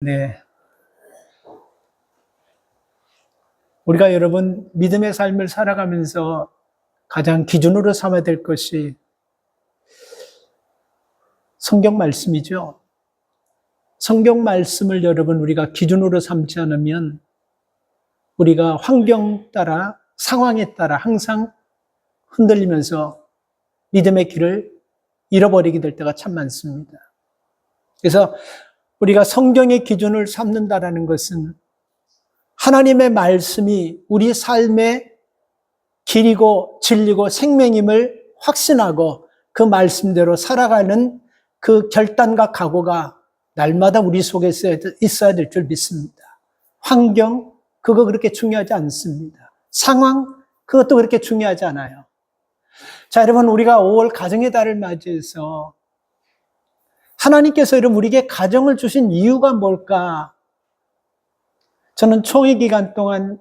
네. 우리가 여러분, 믿음의 삶을 살아가면서 가장 기준으로 삼아야 될 것이 성경 말씀이죠. 성경 말씀을 여러분, 우리가 기준으로 삼지 않으면 우리가 환경 따라, 상황에 따라 항상 흔들리면서 믿음의 길을 잃어버리게 될 때가 참 많습니다. 그래서 우리가 성경의 기준을 삼는다라는 것은 하나님의 말씀이 우리 삶의 길이고 진리고 생명임을 확신하고 그 말씀대로 살아가는 그 결단과 각오가 날마다 우리 속에 있어야 될 줄 믿습니다. 환경, 그거 그렇게 중요하지 않습니다. 상황, 그것도 그렇게 중요하지 않아요. 자, 여러분, 우리가 5월 가정의 달을 맞이해서 하나님께서 여러분 우리에게 가정을 주신 이유가 뭘까? 저는 총회 기간 동안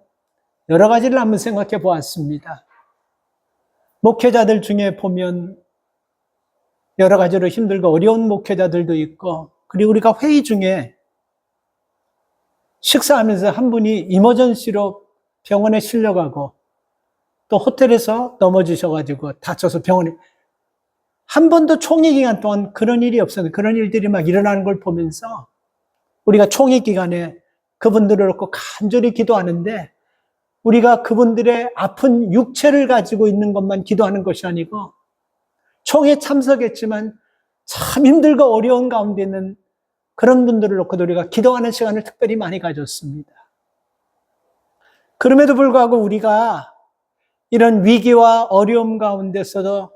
여러 가지를 한번 생각해 보았습니다. 목회자들 중에 보면 여러 가지로 힘들고 어려운 목회자들도 있고, 그리고 우리가 회의 중에 식사하면서 한 분이 이머전시로 병원에 실려가고 또 호텔에서 넘어지셔가지고 다쳐서 병원에, 한 번도 총회 기간 동안 그런 일이 없었는데 그런 일들이 막 일어나는 걸 보면서 우리가 총회 기간에 그분들을 놓고 간절히 기도하는데 우리가 그분들의 아픈 육체를 가지고 있는 것만 기도하는 것이 아니고 총회 참석했지만 참 힘들고 어려운 가운데 있는 그런 분들을 놓고도 우리가 기도하는 시간을 특별히 많이 가졌습니다. 그럼에도 불구하고 우리가 이런 위기와 어려움 가운데서도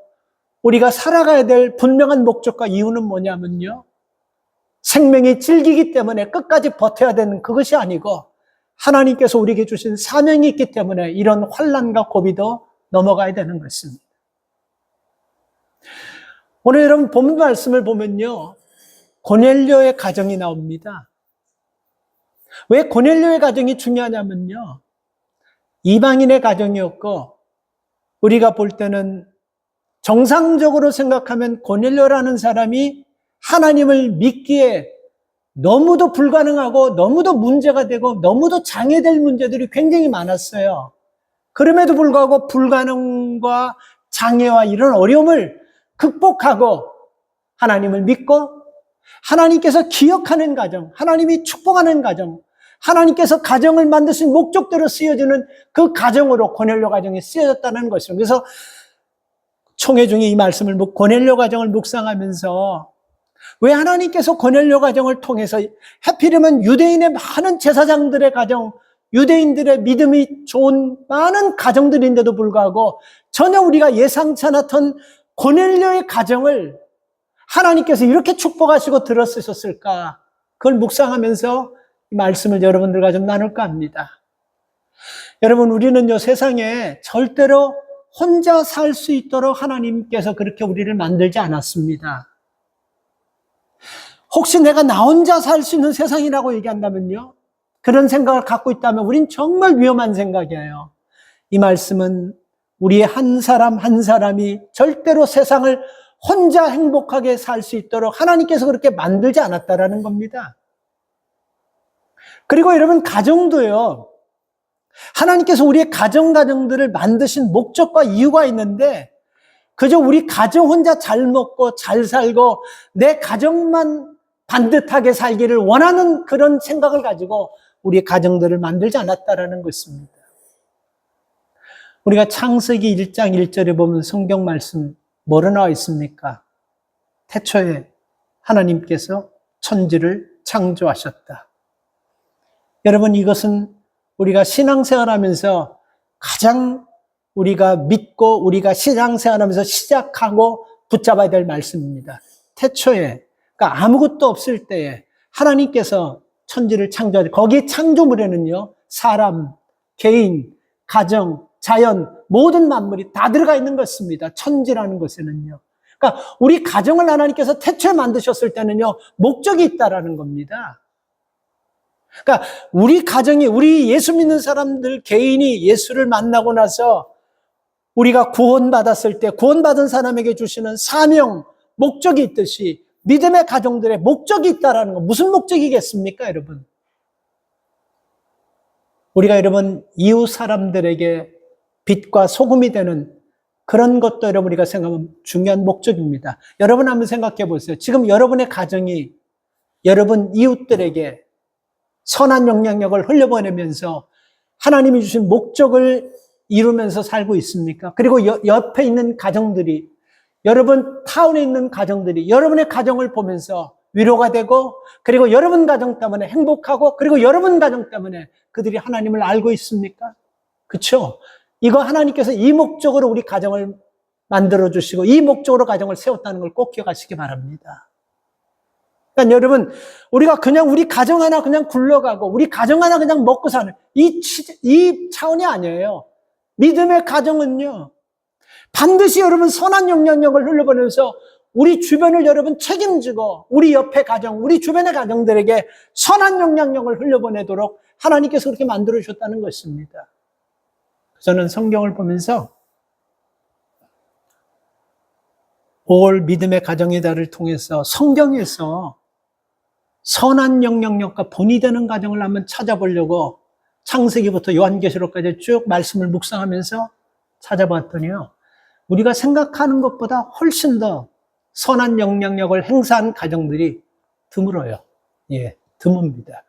우리가 살아가야 될 분명한 목적과 이유는 뭐냐면요, 생명이 질기기 때문에 끝까지 버텨야 되는 그것이 아니고 하나님께서 우리에게 주신 사명이 있기 때문에 이런 환난과 고비도 넘어가야 되는 것입니다. 오늘 여러분 본문 말씀을 보면요, 고넬료의 가정이 나옵니다. 왜 고넬료의 가정이 중요하냐면요, 이방인의 가정이었고 우리가 볼 때는 정상적으로 생각하면 고넬료라는 사람이 하나님을 믿기에 너무도 불가능하고 너무도 문제가 되고 너무도 장애될 문제들이 굉장히 많았어요. 그럼에도 불구하고 불가능과 장애와 이런 어려움을 극복하고 하나님을 믿고 하나님께서 기억하는 가정, 하나님이 축복하는 가정, 하나님께서 가정을 만드신 목적대로 쓰여지는 그 가정으로 고넬료 가정이 쓰여졌다는 것이죠. 그래서 총회 중에 이 말씀을 고넬료 가정을 묵상하면서 왜 하나님께서 고넬료 가정을 통해서 하필이면 유대인의 많은 제사장들의 가정, 유대인들의 믿음이 좋은 많은 가정들인데도 불구하고 전혀 우리가 예상치 않았던 고넬료의 가정을 하나님께서 이렇게 축복하시고 들어쓰셨을까? 그걸 묵상하면서 이 말씀을 여러분들과 좀 나눌까 합니다. 여러분, 우리는요, 세상에 절대로 혼자 살 수 있도록 하나님께서 그렇게 우리를 만들지 않았습니다. 혹시 내가 나 혼자 살 수 있는 세상이라고 얘기한다면요, 그런 생각을 갖고 있다면 우린 정말 위험한 생각이에요. 이 말씀은 우리의 한 사람 한 사람이 절대로 세상을 혼자 행복하게 살 수 있도록 하나님께서 그렇게 만들지 않았다라는 겁니다. 그리고 여러분, 가정도요, 하나님께서 우리의 가정들을 만드신 목적과 이유가 있는데 그저 우리 가정 혼자 잘 먹고 잘 살고 내 가정만 반듯하게 살기를 원하는 그런 생각을 가지고 우리의 가정들을 만들지 않았다라는 것입니다. 우리가 창세기 1장 1절에 보면 성경 말씀 뭐로 나와 있습니까? 태초에 하나님께서 천지를 창조하셨다. 여러분, 이것은 우리가 신앙생활하면서 가장 우리가 믿고 우리가 신앙생활하면서 시작하고 붙잡아야 될 말씀입니다. 태초에, 그러니까 아무것도 없을 때에 하나님께서 천지를 창조하셨다. 거기에 창조물에는요, 사람, 개인, 가정, 자연, 모든 만물이 다 들어가 있는 것입니다. 천지라는 것에는요. 그러니까 우리 가정을 하나님께서 태초에 만드셨을 때는요, 목적이 있다라는 겁니다. 그러니까 우리 가정이, 우리 예수 믿는 사람들 개인이 예수를 만나고 나서 우리가 구원받았을 때 구원받은 사람에게 주시는 사명, 목적이 있듯이 믿음의 가정들의 목적이 있다라는 거, 무슨 목적이겠습니까, 여러분? 우리가 여러분, 이웃 사람들에게 빛과 소금이 되는 그런 것도 여러분 우리가 생각하면 중요한 목적입니다. 여러분 한번 생각해 보세요. 지금 여러분의 가정이 여러분 이웃들에게 선한 영향력을 흘려보내면서 하나님이 주신 목적을 이루면서 살고 있습니까? 그리고 옆에 있는 가정들이, 여러분 타운에 있는 가정들이 여러분의 가정을 보면서 위로가 되고, 그리고 여러분 가정 때문에 행복하고, 그리고 여러분 가정 때문에 그들이 하나님을 알고 있습니까? 그렇죠? 이거 하나님께서 이 목적으로 우리 가정을 만들어주시고 이 목적으로 가정을 세웠다는 걸 꼭 기억하시기 바랍니다. 그러니까 여러분, 우리가 그냥 우리 가정 하나 그냥 굴러가고 우리 가정 하나 그냥 먹고 사는 이 차원이 아니에요. 믿음의 가정은요, 반드시 여러분 선한 영향력을 흘려보내면서 우리 주변을 여러분 책임지고 우리 옆에 가정, 우리 주변의 가정들에게 선한 영향력을 흘려보내도록 하나님께서 그렇게 만들어 주셨다는 것입니다. 저는 성경을 보면서 5월 믿음의 가정의 달을 통해서 성경에서 선한 영향력과 본이 되는 가정을 한번 찾아보려고 창세기부터 요한계시록까지 쭉 말씀을 묵상하면서 찾아봤더니요, 우리가 생각하는 것보다 훨씬 더 선한 영향력을 행사한 가정들이 드물어요. 예, 드뭅니다.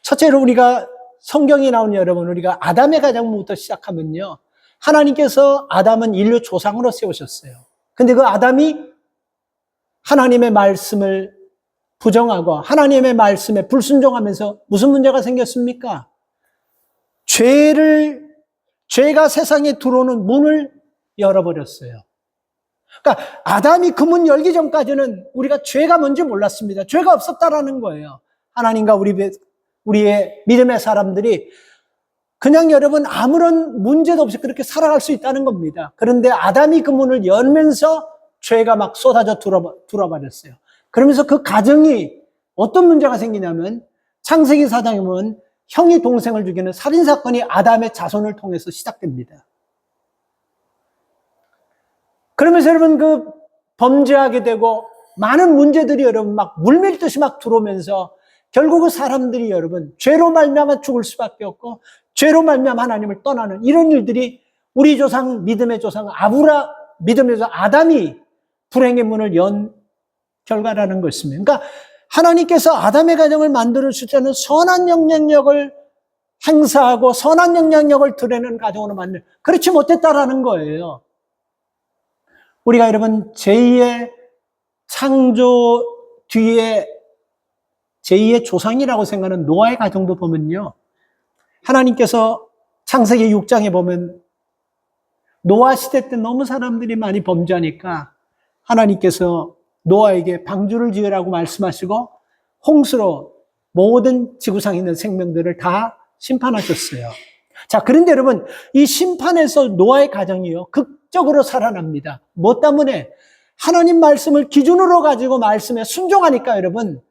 첫째로 우리가 성경이 나온 여러분, 우리가 아담의 가정부터 시작하면요, 하나님께서 아담은 인류 조상으로 세우셨어요. 근데 그 아담이 하나님의 말씀을 부정하고 하나님의 말씀에 불순종하면서 무슨 문제가 생겼습니까? 죄가 세상에 들어오는 문을 열어버렸어요. 그러니까 아담이 그 문 열기 전까지는 우리가 죄가 뭔지 몰랐습니다. 죄가 없었다라는 거예요. 하나님과 우리의 믿음의 사람들이 그냥 여러분 아무런 문제도 없이 그렇게 살아갈 수 있다는 겁니다. 그런데 아담이 그 문을 열면서 죄가 막 쏟아져 들어버렸어요. 그러면서 그 가정이 어떤 문제가 생기냐면 창세기 4장에 보면 형이 동생을 죽이는 살인사건이 아담의 자손을 통해서 시작됩니다. 그러면서 여러분 그 범죄하게 되고 많은 문제들이 여러분 막 물밀듯이 막 들어오면서 결국 그 사람들이 여러분 죄로 말미암아 죽을 수밖에 없고 죄로 말미암아 하나님을 떠나는 이런 일들이 우리 조상 믿음의 조상 믿음의 조상 아담이 불행의 문을 연 결과라는 것입니다. 그러니까 하나님께서 아담의 가정을 만들어 주실 때는 선한 영향력을 행사하고 선한 영향력을 드러내는 가정으로 그렇지 못했다라는 거예요. 우리가 여러분 제2의 창조 뒤에 제2의 조상이라고 생각하는 노아의 가정도 보면요, 하나님께서 창세기 6장에 보면 노아 시대 때 너무 사람들이 많이 범죄하니까 하나님께서 노아에게 방주를 지으라고 말씀하시고 홍수로 모든 지구상에 있는 생명들을 다 심판하셨어요. 자, 그런데 여러분 이 심판에서 노아의 가정이요 극적으로 살아납니다. 뭐 때문에? 하나님 말씀을 기준으로 가지고 말씀에 순종하니까 여러분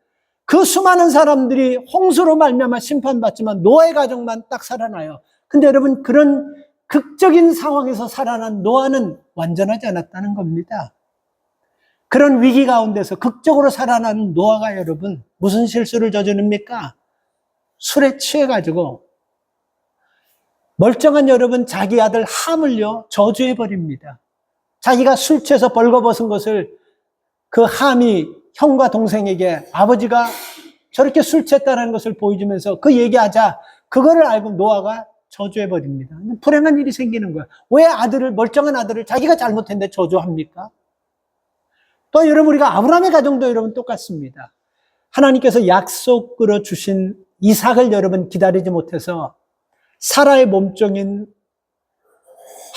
그 수많은 사람들이 홍수로 말미암아 심판받지만 노아의 가정만 딱 살아나요. 근데 여러분 그런 극적인 상황에서 살아난 노아는 완전하지 않았다는 겁니다. 그런 위기 가운데서 극적으로 살아나는 노아가 여러분 무슨 실수를 저지릅니까? 술에 취해가지고 멀쩡한 여러분 자기 아들 함을요 저주해버립니다. 자기가 술 취해서 벌거벗은 것을 그 함이 형과 동생에게 아버지가 저렇게 술 취했다는 것을 보여주면서 그 얘기하자 그거를 알고 노아가 저주해버립니다. 불행한 일이 생기는 거야. 왜 멀쩡한 아들을 자기가 잘못했는데 저주합니까? 또 여러분 우리가 아브라함의 가정도 여러분 똑같습니다. 하나님께서 약속으로 주신 이삭을 여러분 기다리지 못해서 사라의 몸종인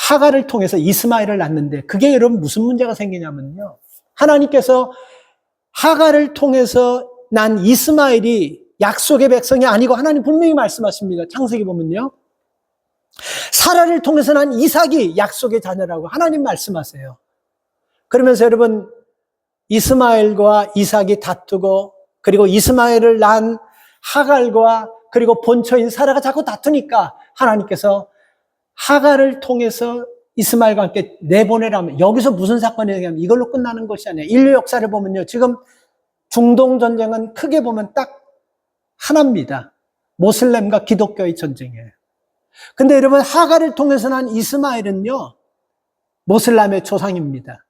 하갈을 통해서 이스마엘을 낳는데 그게 여러분 무슨 문제가 생기냐면요, 하나님께서 하갈을 통해서 난 이스마엘이 약속의 백성이 아니고 하나님 분명히 말씀하십니다. 창세기 보면요, 사라를 통해서 난 이삭이 약속의 자녀라고 하나님 말씀하세요. 그러면서 여러분 이스마엘과 이삭이 다투고 그리고 이스마엘을 낳은 하갈과 그리고 본처인 사라가 자꾸 다투니까 하나님께서 하갈을 통해서 이스마엘과 함께 내보내라면, 여기서 무슨 사건이 되냐면 이걸로 끝나는 것이 아니에요. 인류 역사를 보면요, 지금 중동 전쟁은 크게 보면 딱 하나입니다. 모슬렘과 기독교의 전쟁이에요. 근데 여러분, 하갈을 통해서 난 이스마엘은요, 모슬람의 조상입니다.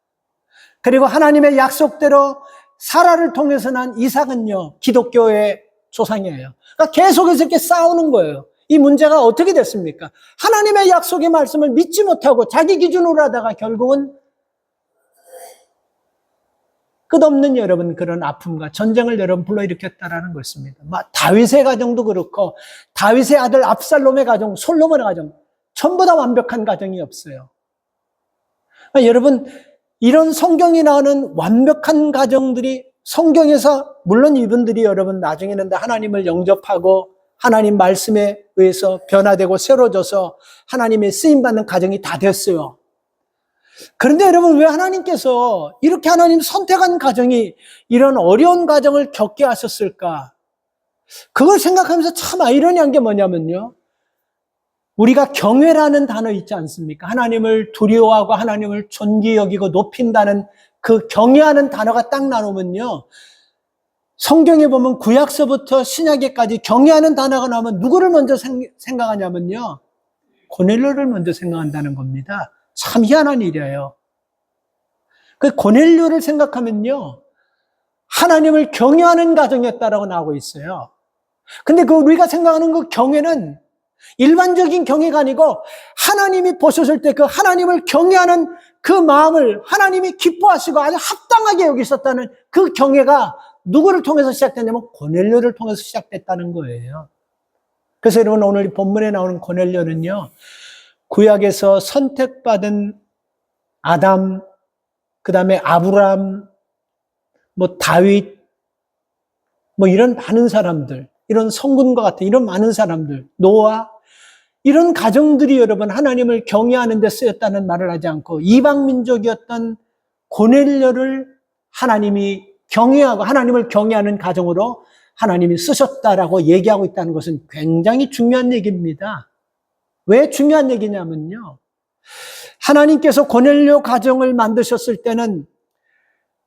그리고 하나님의 약속대로 사라를 통해서 난 이삭은요, 기독교의 조상이에요. 그러니까 계속해서 이렇게 싸우는 거예요. 이 문제가 어떻게 됐습니까? 하나님의 약속의 말씀을 믿지 못하고 자기 기준으로 하다가 결국은 끝없는 여러분 그런 아픔과 전쟁을 여러분 불러일으켰다라는 것입니다. 다윗의 가정도 그렇고 다윗의 아들 압살롬의 가정, 솔로몬의 가정 전부 다 완벽한 가정이 없어요. 그러니까 여러분 이런 성경이 나오는 완벽한 가정들이 성경에서 물론 이분들이 여러분 나중에는 다 하나님을 영접하고 하나님 말씀에 의해서 변화되고 새로져서 하나님의 쓰임받는 가정이 다 됐어요. 그런데 여러분 왜 하나님께서 이렇게 하나님 선택한 가정이 이런 어려운 가정을 겪게 하셨을까? 그걸 생각하면서 참 아이러니한 게 뭐냐면요. 우리가 경외라는 단어 있지 않습니까? 하나님을 두려워하고 하나님을 존귀 여기고 높인다는 그 경외하는 단어가 딱 나오면요. 성경에 보면 구약서부터 신약에까지 경외하는 단어가 나오면 누구를 먼저 생각하냐면요. 고넬료를 먼저 생각한다는 겁니다. 참 희한한 일이에요. 그 고넬료를 생각하면요. 하나님을 경외하는 가정이었다라고 나오고 있어요. 근데 그 우리가 생각하는 그 경외는 일반적인 경외가 아니고 하나님이 보셨을 때 그 하나님을 경외하는 그 마음을 하나님이 기뻐하시고 아주 합당하게 여기셨다는 그 경외가 누구를 통해서 시작됐냐면 고넬료를 통해서 시작됐다는 거예요. 그래서 여러분 오늘 이 본문에 나오는 고넬료는요. 구약에서 선택받은 아담, 그 다음에 아브람, 다윗, 이런 많은 사람들, 이런 성군과 같은 이런 많은 사람들, 노아, 이런 가정들이 여러분 하나님을 경외하는 데 쓰였다는 말을 하지 않고 이방민족이었던 고넬료를 하나님이 경외하고 하나님을 경외하는 가정으로 하나님이 쓰셨다라고 얘기하고 있다는 것은 굉장히 중요한 얘기입니다. 왜 중요한 얘기냐면요. 하나님께서 고넬료 가정을 만드셨을 때는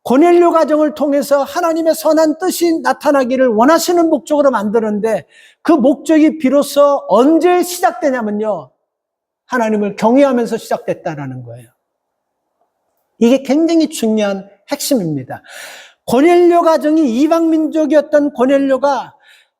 고넬료 가정을 통해서 하나님의 선한 뜻이 나타나기를 원하시는 목적으로 만드는데 그 목적이 비로소 언제 시작되냐면요. 하나님을 경외하면서 시작됐다라는 거예요. 이게 굉장히 중요한 핵심입니다. 고넬료 가정이 이방민족이었던 고넬료가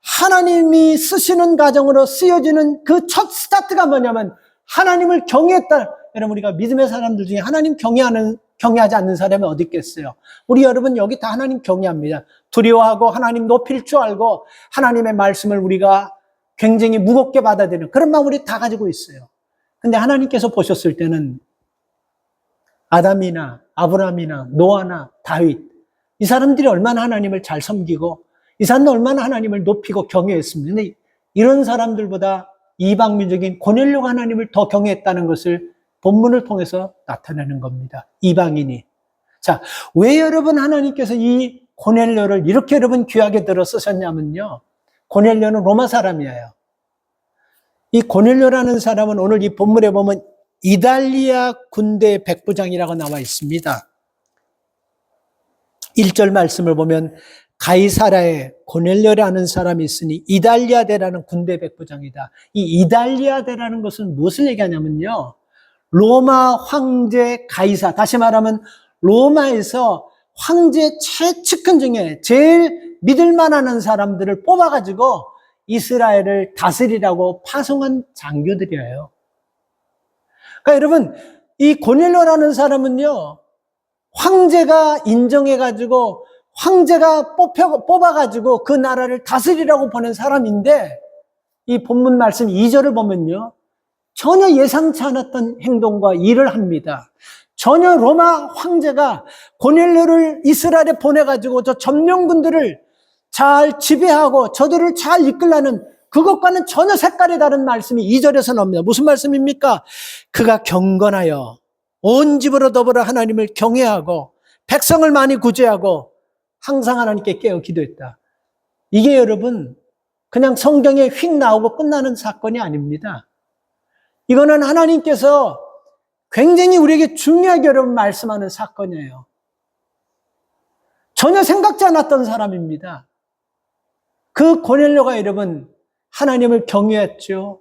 하나님이 쓰시는 가정으로 쓰여지는 그 첫 스타트가 뭐냐면 하나님을 경외했다. 여러분 우리가 믿음의 사람들 중에 하나님 경외하지 않는 사람이 어디 있겠어요? 우리 여러분 여기 다 하나님 경외합니다. 두려워하고 하나님 높일 줄 알고 하나님의 말씀을 우리가 굉장히 무겁게 받아들이는 그런 마음 우리 다 가지고 있어요. 근데 하나님께서 보셨을 때는 아담이나 아브라함이나 노아나 다윗 이 사람들이 얼마나 하나님을 잘 섬기고 이 사람들 얼마나 하나님을 높이고 경외했습니다. 근데 이런 사람들보다 이방민족인 고넬료가 하나님을 더 경외했다는 것을 본문을 통해서 나타내는 겁니다. 이방인이. 자, 왜 여러분 하나님께서 이 고넬료를 이렇게 여러분 귀하게 들어 쓰셨냐면요. 고넬료는 로마 사람이에요. 이 고넬료라는 사람은 오늘 이 본문에 보면 이달리아 군대 백부장이라고 나와 있습니다. 1절 말씀을 보면 가이사라에 고넬료라는 사람이 있으니 이달리아대라는 군대 백부장이다. 이 이달리아대라는 것은 무엇을 얘기하냐면요. 로마 황제 가이사, 다시 말하면 로마에서 황제 최측근 중에 제일 믿을만한 사람들을 뽑아가지고 이스라엘을 다스리라고 파송한 장교들이에요. 그러니까 여러분 이 고넬료라는 사람은요. 황제가 인정해가지고 황제가 뽑아가지고 그 나라를 다스리라고 보낸 사람인데 이 본문 말씀 2절을 보면요. 전혀 예상치 않았던 행동과 일을 합니다. 전혀 로마 황제가 고넬료를 이스라엘에 보내가지고 저 점령군들을 잘 지배하고 저들을 잘 이끌라는 그것과는 전혀 색깔이 다른 말씀이 2절에서 나옵니다. 무슨 말씀입니까? 그가 경건하여 온 집으로 더불어 하나님을 경외하고 백성을 많이 구제하고 항상 하나님께 깨어 기도했다. 이게 여러분 그냥 성경에 휙 나오고 끝나는 사건이 아닙니다. 이거는 하나님께서 굉장히 우리에게 중요하게 여러분 말씀하는 사건이에요. 전혀 생각지 않았던 사람입니다. 그 고넬료가 여러분 하나님을 경외했죠.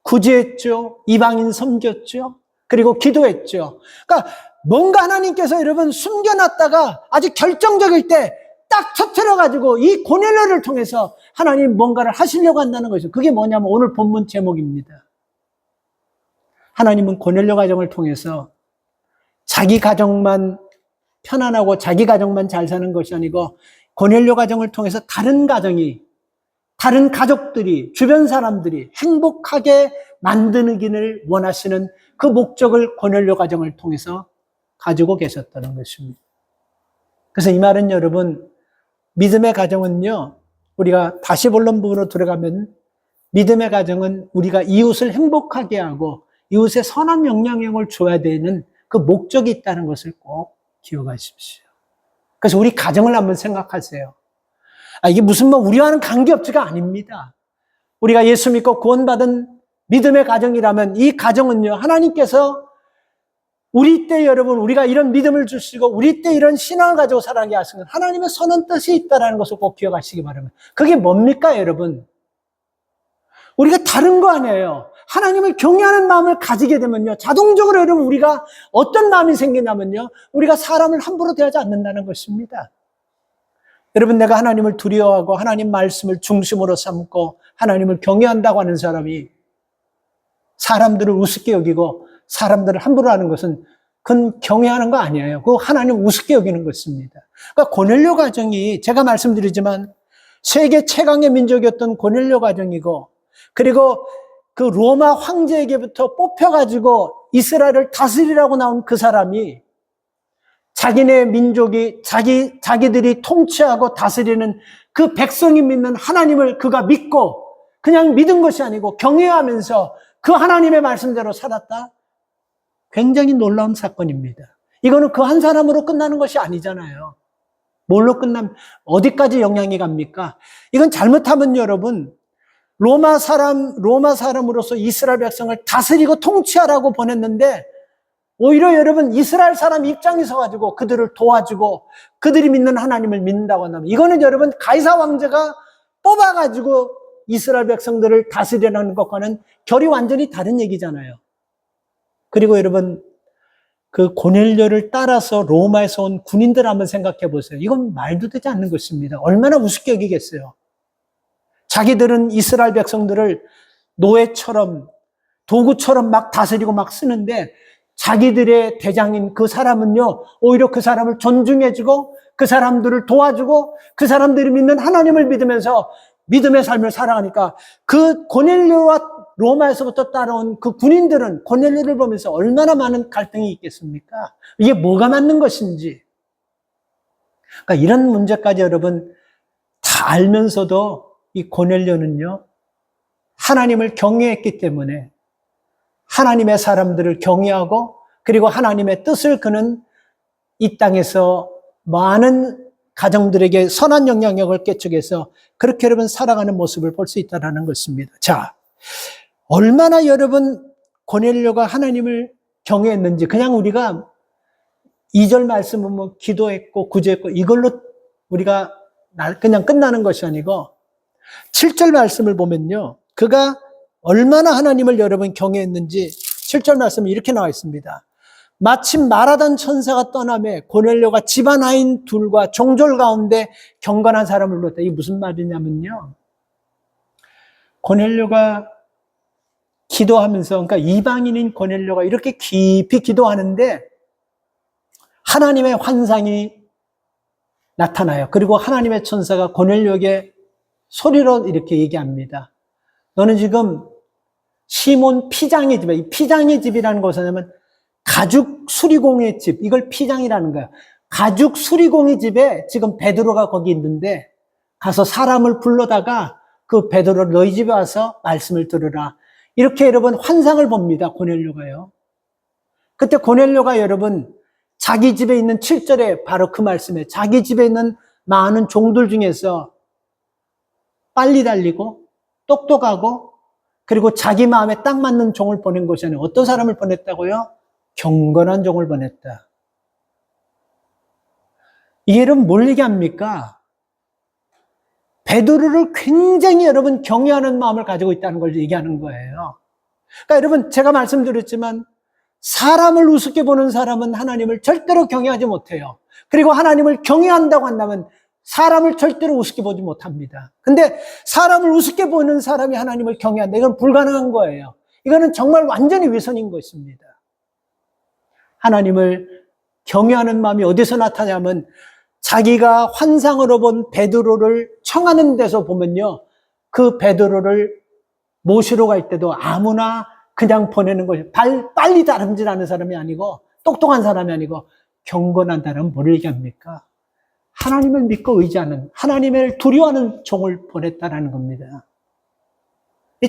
구제했죠. 이방인 섬겼죠. 그리고 기도했죠. 그러니까 뭔가 하나님께서 여러분 숨겨놨다가 아주 결정적일 때 딱 터뜨려가지고 이 고넬료를 통해서 하나님 뭔가를 하시려고 한다는 거죠. 그게 뭐냐면 오늘 본문 제목입니다. 하나님은 고넬료 가정을 통해서 자기 가정만 편안하고 자기 가정만 잘 사는 것이 아니고 고넬료 가정을 통해서 다른 가정이, 다른 가족들이, 주변 사람들이 행복하게 만드기를 원하시는 그 목적을 고넬료 가정을 통해서 가지고 계셨다는 것입니다. 그래서 이 말은 여러분, 믿음의 가정은요, 우리가 다시 본론 부분으로 들어가면 믿음의 가정은 우리가 이웃을 행복하게 하고 이웃에 선한 영향력을 줘야 되는 그 목적이 있다는 것을 꼭 기억하십시오. 그래서 우리 가정을 한번 생각하세요. 이게 무슨 우리와는 관계없지가 아닙니다. 우리가 예수 믿고 구원받은 믿음의 가정이라면 이 가정은요, 하나님께서 우리 때 여러분, 우리가 이런 믿음을 주시고 우리 때 이런 신앙을 가지고 살아가게 하시는 하나님의 선한 뜻이 있다는 것을 꼭 기억하시기 바랍니다. 그게 뭡니까 여러분? 우리가 다른 거 아니에요. 하나님을 경외하는 마음을 가지게 되면요, 자동적으로 여러분 우리가 어떤 마음이 생기냐면요, 우리가 사람을 함부로 대하지 않는다는 것입니다. 여러분, 내가 하나님을 두려워하고 하나님 말씀을 중심으로 삼고 하나님을 경외한다고 하는 사람이 사람들을 우습게 여기고 사람들을 함부로 하는 것은 그건 경외하는 거 아니에요. 그거 하나님 우습게 여기는 것입니다. 그러니까 고넬료 가정이 제가 말씀드리지만 세계 최강의 민족이었던 고넬료 가정이고, 그리고 그 로마 황제에게부터 뽑혀가지고 이스라엘을 다스리라고 나온 그 사람이 자기네 민족이 자기들이 통치하고 다스리는 그 백성이 믿는 하나님을 그가 믿고 그냥 믿은 것이 아니고 경외하면서 그 하나님의 말씀대로 살았다. 굉장히 놀라운 사건입니다. 이거는 그 한 사람으로 끝나는 것이 아니잖아요. 뭘로 끝나면 어디까지 영향이 갑니까? 이건 잘못하면 여러분, 로마 사람으로서 이스라엘 백성을 다스리고 통치하라고 보냈는데 오히려 여러분 이스라엘 사람 입장에서 가지고 그들을 도와주고 그들이 믿는 하나님을 믿는다고 한다면 이거는 여러분 가이사 왕제가 뽑아가지고 이스라엘 백성들을 다스리라는 것과는 결이 완전히 다른 얘기잖아요. 그리고 여러분, 그 고넬료를 따라서 로마에서 온 군인들 한번 생각해 보세요. 이건 말도 되지 않는 것입니다. 얼마나 우습게 여기겠어요. 자기들은 이스라엘 백성들을 노예처럼 도구처럼 막 다스리고 막 쓰는데 자기들의 대장인 그 사람은요, 오히려 그 사람을 존중해주고 그 사람들을 도와주고 그 사람들이 믿는 하나님을 믿으면서 믿음의 삶을 살아가니까 그 고넬료와 로마에서부터 따라온 그 군인들은 고넬료를 보면서 얼마나 많은 갈등이 있겠습니까? 이게 뭐가 맞는 것인지. 그러니까 이런 문제까지 여러분 다 알면서도 이 고넬료는요, 하나님을 경외했기 때문에 하나님의 사람들을 경외하고 그리고 하나님의 뜻을 그는 이 땅에서 많은 가정들에게 선한 영향력을 끼치게해서 그렇게 여러분 살아가는 모습을 볼 수 있다는 것입니다. 자, 얼마나 여러분 고넬료가 하나님을 경외했는지 그냥 우리가 2절 말씀은 뭐 기도했고 구제했고 이걸로 우리가 그냥 끝나는 것이 아니고 7절 말씀을 보면요, 그가 얼마나 하나님을 여러분 경외했는지 7절 말씀은 이렇게 나와 있습니다. 마침 말하던 천사가 떠나매 고넬료가 집안 아인 둘과 종졸 가운데 경건한 사람을 불렀다. 이게 무슨 말이냐면요, 고넬료가 기도하면서, 그러니까 이방인인 고넬료가 이렇게 깊이 기도하는데 하나님의 환상이 나타나요. 그리고 하나님의 천사가 고넬료에게 소리로 이렇게 얘기합니다. 너는 지금 시몬 피장의 집에, 이 피장의 집이라는 것은 뭐냐면 가죽 수리공의 집, 이걸 피장이라는 거예요. 가죽 수리공의 집에 지금 베드로가 거기 있는데 가서 사람을 불러다가 그 베드로 너희 집에 와서 말씀을 들으라. 이렇게 여러분 환상을 봅니다. 고넬료가요. 그때 고넬료가 여러분 자기 집에 있는 7절에 바로 그 말씀에 자기 집에 있는 많은 종들 중에서 빨리 달리고 똑똑하고 그리고 자기 마음에 딱 맞는 종을 보낸 것이 아니라 어떤 사람을 보냈다고요? 경건한 종을 보냈다. 이게 여러분 뭘 얘기합니까? 베드로를 굉장히 여러분 경외하는 마음을 가지고 있다는 걸 얘기하는 거예요. 그러니까 여러분 제가 말씀드렸지만 사람을 우습게 보는 사람은 하나님을 절대로 경외하지 못해요. 그리고 하나님을 경외한다고 한다면 사람을 절대로 우습게 보지 못합니다. 근데 사람을 우습게 보는 사람이 하나님을 경외한다. 이건 불가능한 거예요. 이거는 정말 완전히 위선인 것입니다. 하나님을 경외하는 마음이 어디서 나타나냐면 자기가 환상으로 본 베드로를 청하는 데서 보면요. 그 베드로를 모시러 갈 때도 아무나 그냥 보내는 것이 빨리 다름질하는 사람이 아니고 똑똑한 사람이 아니고 경건한 사람은 뭘 얘기합니까? 하나님을 믿고 의지하는 하나님을 두려워하는 종을 보냈다라는 겁니다.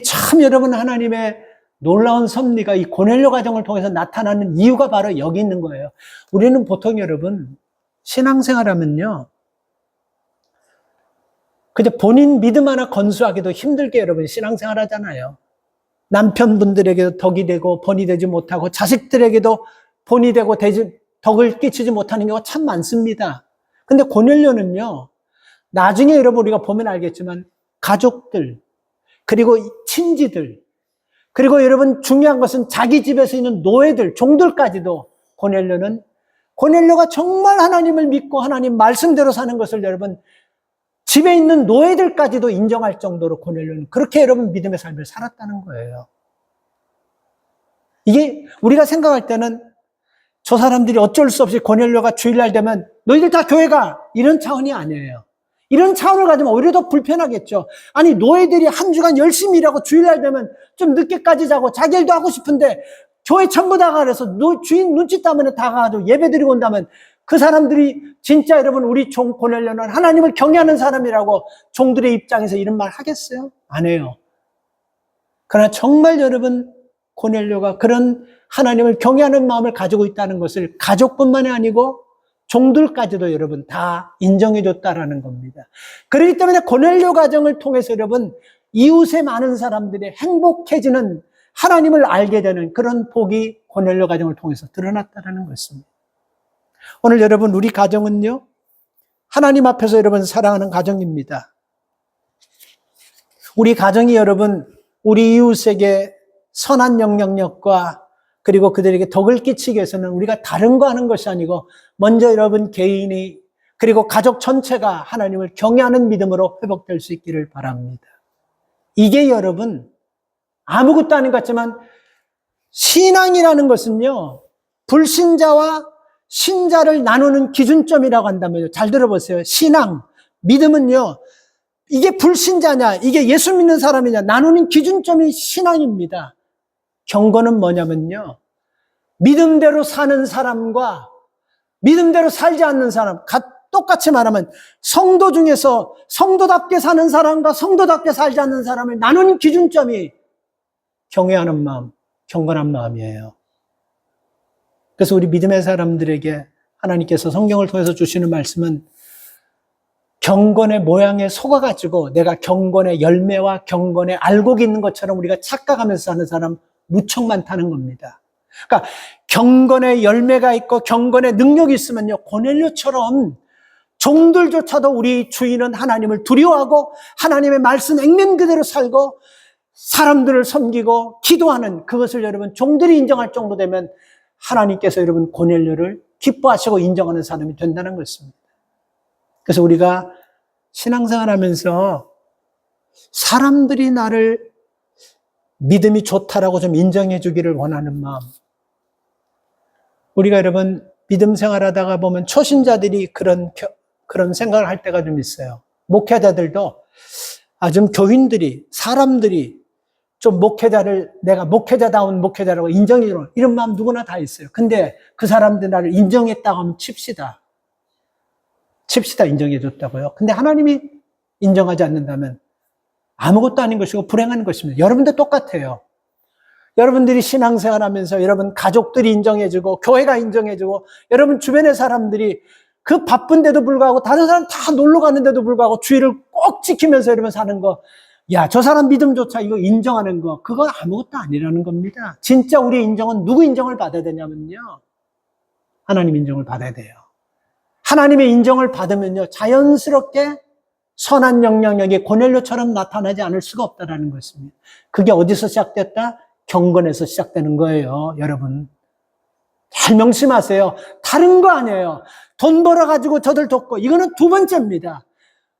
참 여러분 하나님의 놀라운 섭리가 이 고넬료 가정을 통해서 나타나는 이유가 바로 여기 있는 거예요. 우리는 보통 여러분 신앙생활하면요. 그저 본인 믿음 하나 건수하기도 힘들게 여러분 신앙생활 하잖아요. 남편분들에게도 덕이 되고 본이 되지 못하고 자식들에게도 본이 되고 덕을 끼치지 못하는 경우가 참 많습니다. 근데 고넬료는요. 나중에 여러분 우리가 보면 알겠지만 가족들 그리고 친지들 그리고 여러분 중요한 것은 자기 집에서 있는 노예들 종들까지도 고넬료가 정말 하나님을 믿고 하나님 말씀대로 사는 것을 여러분 집에 있는 노예들까지도 인정할 정도로 고넬료는 그렇게 여러분 믿음의 삶을 살았다는 거예요. 이게 우리가 생각할 때는 저 사람들이 어쩔 수 없이 고넬료가 주일날 되면 너희들 다 교회 가 이런 차원이 아니에요. 이런 차원을 가지면 오히려 더 불편하겠죠. 아니 노예들이 한 주간 열심히 일하고 주일날 되면 좀 늦게까지 자고 자기 일도 하고 싶은데 교회 전부 다 가서 주인 눈치 때문에 다 가가지고 예배 드리고 온다면 그 사람들이 진짜 여러분 우리 종 고넬료는 하나님을 경외하는 사람이라고 종들의 입장에서 이런 말 하겠어요? 안 해요. 그러나 정말 여러분 고넬료가 그런 하나님을 경외하는 마음을 가지고 있다는 것을 가족뿐만이 아니고 종들까지도 여러분 다 인정해 줬다라는 겁니다. 그렇기 때문에 고넬료 가정을 통해서 여러분 이웃의 많은 사람들이 행복해지는 하나님을 알게 되는 그런 복이 고넬료 가정을 통해서 드러났다라는 것입니다. 오늘 여러분 우리 가정은요. 하나님 앞에서 여러분 사랑하는 가정입니다. 우리 가정이 여러분 우리 이웃에게 선한 영향력과 그리고 그들에게 덕을 끼치기 위해서는 우리가 다른 거 하는 것이 아니고 먼저 여러분 개인이 그리고 가족 전체가 하나님을 경외하는 믿음으로 회복될 수 있기를 바랍니다. 이게 여러분 아무것도 아닌 것 같지만 신앙이라는 것은요. 불신자와 신자를 나누는 기준점이라고 한다면요. 잘 들어보세요. 신앙, 믿음은요. 이게 불신자냐 이게 예수 믿는 사람이냐 나누는 기준점이 신앙입니다. 경건은 뭐냐면요. 믿음대로 사는 사람과 믿음대로 살지 않는 사람 똑같이 말하면 성도 중에서 성도답게 사는 사람과 성도답게 살지 않는 사람을 나누는 기준점이 경외하는 마음, 경건한 마음이에요. 그래서 우리 믿음의 사람들에게 하나님께서 성경을 통해서 주시는 말씀은 경건의 모양에 속아가지고 내가 경건의 열매와 경건의 알곡이 있는 것처럼 우리가 착각하면서 사는 사람 무척 많다는 겁니다. 그러니까 경건의 열매가 있고 경건의 능력이 있으면요. 고넬료처럼 종들조차도 우리 주인은 하나님을 두려워하고 하나님의 말씀 액면 그대로 살고 사람들을 섬기고 기도하는 그것을 여러분 종들이 인정할 정도 되면 하나님께서 여러분 고넬료를 기뻐하시고 인정하는 사람이 된다는 것입니다. 그래서 우리가 신앙생활하면서 사람들이 나를 믿음이 좋다라고 좀 인정해 주기를 원하는 마음. 우리가 여러분 믿음 생활하다가 보면 초신자들이 그런 생각을 할 때가 좀 있어요. 목회자들도 좀 교인들이 사람들이 좀 목회자를 내가 목회자다운 목회자라고 인정해 주는 이런 마음 누구나 다 있어요. 근데 그 사람들 나를 인정했다고 하면 칩시다 인정해 줬다고요. 근데 하나님이 인정하지 않는다면 아무것도 아닌 것이고 불행한 것입니다. 여러분들 똑같아요. 여러분들이 신앙생활하면서 여러분 가족들이 인정해주고 교회가 인정해주고 여러분 주변의 사람들이 그 바쁜데도 불구하고 다른 사람 다 놀러 가는데도 불구하고 주의를 꼭 지키면서 여러분 사는 거 저 사람 믿음조차 이거 인정하는 거 그거 아무것도 아니라는 겁니다. 진짜 우리의 인정은 누구 인정을 받아야 되냐면요. 하나님 인정을 받아야 돼요. 하나님의 인정을 받으면요, 자연스럽게 선한 영향력이 고넬료처럼 나타나지 않을 수가 없다는 것입니다. 그게 어디서 시작됐다? 경건에서 시작되는 거예요, 여러분. 잘 명심하세요. 다른 거 아니에요. 돈 벌어가지고 저들 돕고, 이거는 두 번째입니다.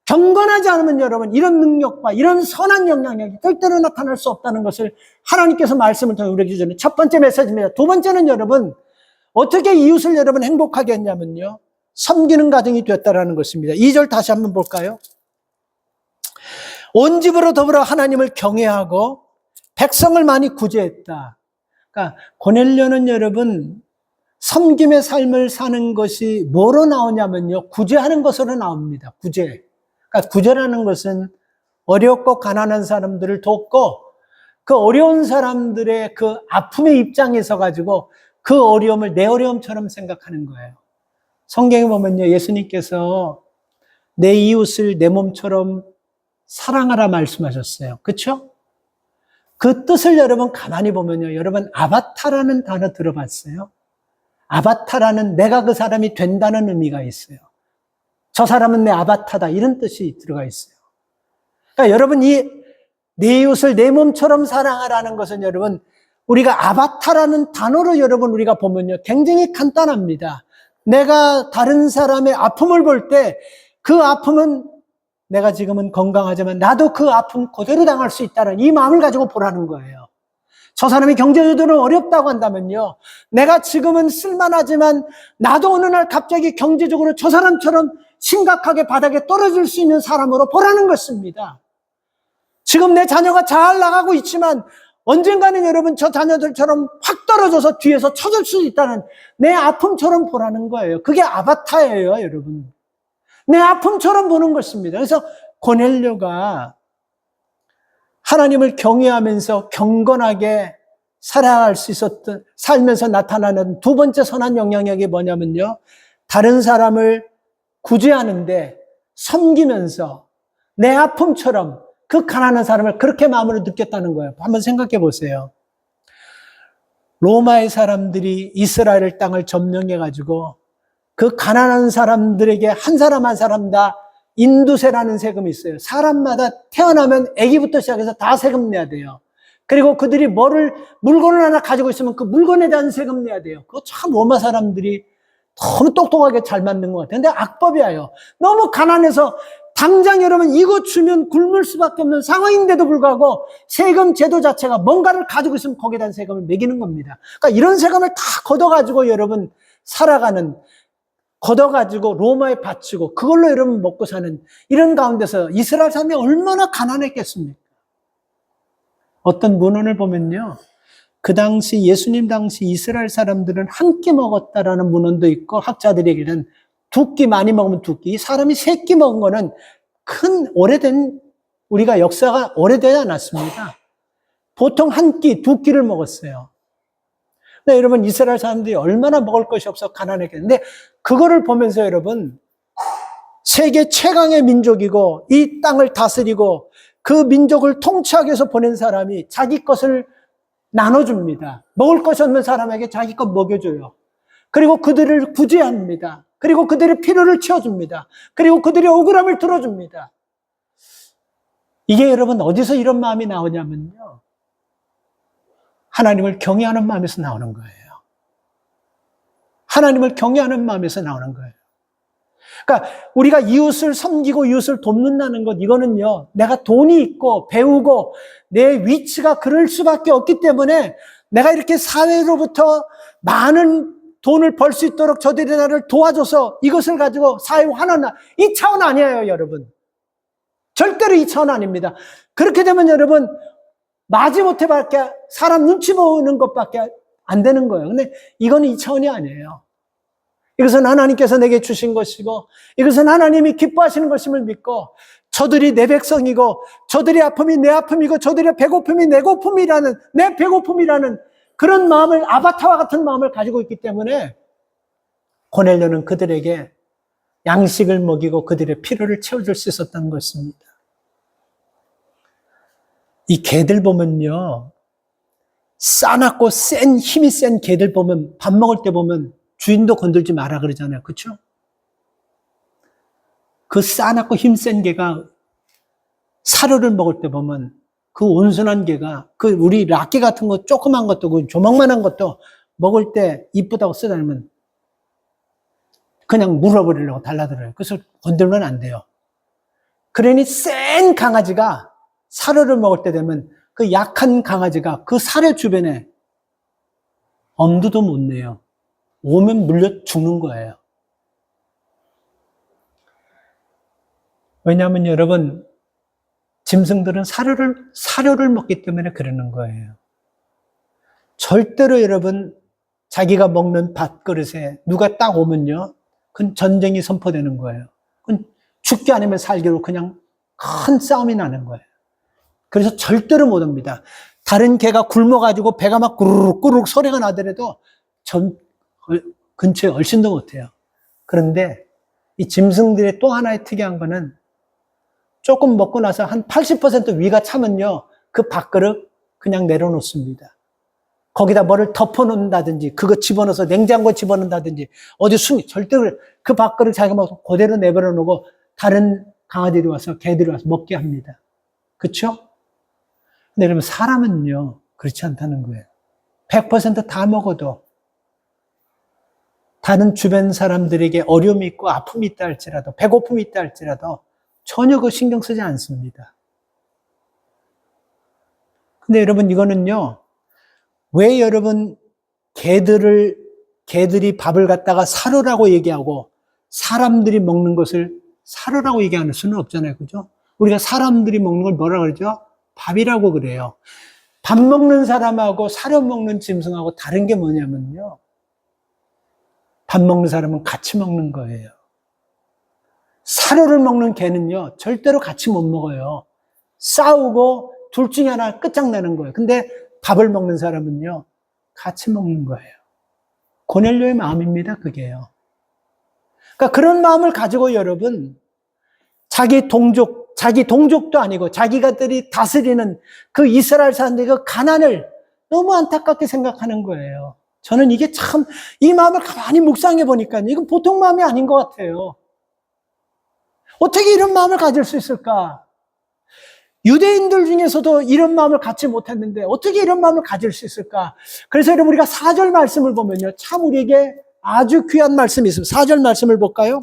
경건하지 않으면 여러분, 이런 능력과 이런 선한 영향력이 절대로 나타날 수 없다는 것을 하나님께서 말씀을 통해 우리에게 주는 첫 번째 메시지입니다. 두 번째는 여러분, 어떻게 이웃을 여러분 행복하게 했냐면요, 섬기는 가정이 됐다라는 것입니다. 2절 다시 한번 볼까요? 온 집으로 더불어 하나님을 경외하고 백성을 많이 구제했다. 그러니까 고넬료는 여러분 섬김의 삶을 사는 것이 뭐로 나오냐면요, 구제하는 것으로 나옵니다. 구제. 그러니까 구제라는 것은 어렵고 가난한 사람들을 돕고 그 어려운 사람들의 그 아픔의 입장에서 가지고 그 어려움을 내 어려움처럼 생각하는 거예요. 성경에 보면요, 예수님께서 내 이웃을 내 몸처럼 사랑하라 말씀하셨어요. 그렇죠? 그 뜻을 여러분 가만히 보면요, 여러분 아바타라는 단어 들어봤어요? 아바타라는 내가 그 사람이 된다는 의미가 있어요. 저 사람은 내 아바타다, 이런 뜻이 들어가 있어요. 그러니까 여러분 내 이웃을 내 몸처럼 사랑하라는 것은 여러분 우리가 아바타라는 단어로 여러분 우리가 보면요, 굉장히 간단합니다. 내가 다른 사람의 아픔을 볼 때 그 아픔은 내가 지금은 건강하지만 나도 그 아픔 그대로 당할 수 있다는 이 마음을 가지고 보라는 거예요. 저 사람이 경제적으로 어렵다고 한다면요, 내가 지금은 쓸만하지만 나도 어느 날 갑자기 경제적으로 저 사람처럼 심각하게 바닥에 떨어질 수 있는 사람으로 보라는 것입니다. 지금 내 자녀가 잘 나가고 있지만 언젠가는 여러분 저 자녀들처럼 확 떨어져서 뒤에서 쳐질 수 있다는 내 아픔처럼 보라는 거예요. 그게 아바타예요, 여러분. 내 아픔처럼 보는 것입니다. 그래서 고넬료가 하나님을 경외하면서 경건하게 살아갈 수 있었던, 살면서 나타나는 두 번째 선한 영향력이 뭐냐면요, 다른 사람을 구제하는데 섬기면서 내 아픔처럼 그 가난한 사람을 그렇게 마음으로 느꼈다는 거예요. 한번 생각해 보세요. 로마의 사람들이 이스라엘 땅을 점령해가지고 그 가난한 사람들에게 한 사람 한 사람 다 인두세라는 세금이 있어요. 사람마다 태어나면 아기부터 시작해서 다 세금 내야 돼요. 그리고 그들이 물건을 하나 가지고 있으면 그 물건에 대한 세금 내야 돼요. 그거 참 로마 사람들이 너무 똑똑하게 잘 만든 것 같아요. 근데 악법이에요. 너무 가난해서 당장 여러분 이거 주면 굶을 수밖에 없는 상황인데도 불구하고 세금 제도 자체가 뭔가를 가지고 있으면 거기에 대한 세금을 매기는 겁니다. 그러니까 이런 세금을 다 걷어가지고 여러분 살아가는, 걷어가지고 로마에 바치고 그걸로 여러분 먹고 사는 이런 가운데서 이스라엘 사람이 얼마나 가난했겠습니까? 어떤 문헌을 보면요, 그 당시 예수님 당시 이스라엘 사람들은 한 끼 먹었다라는 문헌도 있고, 학자들이 얘기는 두 끼 많이 먹으면 두 끼, 사람이 세 끼 먹은 거는 큰 오래된, 우리가 역사가 오래되지 않았습니다. 보통 한 끼, 두 끼를 먹었어요. 근데 여러분 이스라엘 사람들이 얼마나 먹을 것이 없어 가난했겠는데, 그거를 보면서 여러분 세계 최강의 민족이고 이 땅을 다스리고 그 민족을 통치하기 위해서 보낸 사람이 자기 것을 나눠줍니다. 먹을 것이 없는 사람에게 자기 것 먹여줘요. 그리고 그들을 구제합니다. 그리고 그들의 필요를 채워줍니다. 그리고 그들의 억울함을 들어줍니다. 이게 여러분 어디서 이런 마음이 나오냐면요, 하나님을 경외하는 마음에서 나오는 거예요. 하나님을 경외하는 마음에서 나오는 거예요. 그러니까 우리가 이웃을 섬기고 이웃을 돕는다는 것, 이거는요, 내가 돈이 있고 배우고 내 위치가 그럴 수밖에 없기 때문에 내가 이렇게 사회로부터 많은 돈을 벌 수 있도록 저들이 나를 도와줘서 이것을 가지고 사회 환원하, 이 차원 아니에요, 여러분. 절대로 이 차원 아닙니다. 그렇게 되면 여러분 마지못해 밖에 사람 눈치 보는 것밖에 안 되는 거예요. 근데 이거는 이 차원이 아니에요. 이것은 하나님께서 내게 주신 것이고 이것은 하나님이 기뻐하시는 것임을 믿고, 저들이 내 백성이고 저들의 아픔이 내 아픔이고 저들의 배고픔이 내 고픔이라는, 내 배고픔이라는 그런 마음을, 아바타와 같은 마음을 가지고 있기 때문에 고넬료는 그들에게 양식을 먹이고 그들의 필요를 채워줄 수 있었던 것입니다. 이 개들 보면요, 싸납고 힘이 센 개들 보면 밥 먹을 때 보면 주인도 건들지 마라 그러잖아요. 그렇죠? 그 싸납고 힘센 개가 사료를 먹을 때 보면 그 온순한 개가 그 우리 락개 같은 거 조그만 것도 그 조망만한 것도 먹을 때 이쁘다고 쓰다니면 그냥 물어버리려고 달라들어요. 그래서 건들면 안 돼요. 그러니 센 강아지가 사료를 먹을 때 되면 그 약한 강아지가 그 사료 주변에 엄두도 못 내요. 오면 물려 죽는 거예요. 왜냐하면 여러분, 짐승들은 사료를 먹기 때문에 그러는 거예요. 절대로 여러분, 자기가 먹는 밥그릇에 누가 딱 오면요, 그건 전쟁이 선포되는 거예요. 그건 죽기 아니면 살기로 그냥 큰 싸움이 나는 거예요. 그래서 절대로 못 옵니다. 다른 개가 굶어가지고 배가 막 꾸르륵 소리가 나더라도 근처에 얼씬도 못해요. 그런데 이 짐승들의 또 하나의 특이한 거는 조금 먹고 나서 한 80% 위가 차면요, 그 밥그릇 그냥 내려놓습니다. 거기다 뭐를 덮어놓는다든지, 그거 집어넣어서 냉장고에 집어넣는다든지, 어디 절대로 그 밥그릇 자기가 먹고 그대로 내버려 놓고 다른 강아지들이 와서, 개들이 와서 먹게 합니다. 그렇죠? 근데 여러분, 사람은요, 그렇지 않다는 거예요. 100% 다 먹어도 다른 주변 사람들에게 어려움이 있고 아픔이 있다 할지라도, 배고픔이 있다 할지라도 전혀 그 신경 쓰지 않습니다. 근데 여러분, 이거는요, 왜 여러분 개들이 밥을 갖다가 사료라고 얘기하고 사람들이 먹는 것을 사료라고 얘기하는 수는 없잖아요. 그죠? 우리가 사람들이 먹는 걸 뭐라 그러죠? 밥이라고 그래요. 밥 먹는 사람하고 사료 먹는 짐승하고 다른 게 뭐냐면요, 밥 먹는 사람은 같이 먹는 거예요. 사료를 먹는 개는요, 절대로 같이 못 먹어요. 싸우고 둘 중에 하나 끝장내는 거예요. 근데 밥을 먹는 사람은요, 같이 먹는 거예요. 고넬료의 마음입니다, 그게요. 그러니까 그런 마음을 가지고 여러분, 자기 동족도 아니고 자기가들이 다스리는 그 이스라엘 사람들의 그 가난을 너무 안타깝게 생각하는 거예요. 저는 이게 참, 이 마음을 가만히 묵상해 보니까 이건 보통 마음이 아닌 것 같아요. 어떻게 이런 마음을 가질 수 있을까? 유대인들 중에서도 이런 마음을 갖지 못했는데 어떻게 이런 마음을 가질 수 있을까? 그래서 여러분, 우리가 4절 말씀을 보면요, 참 우리에게 아주 귀한 말씀이 있습니다. 4절 말씀을 볼까요?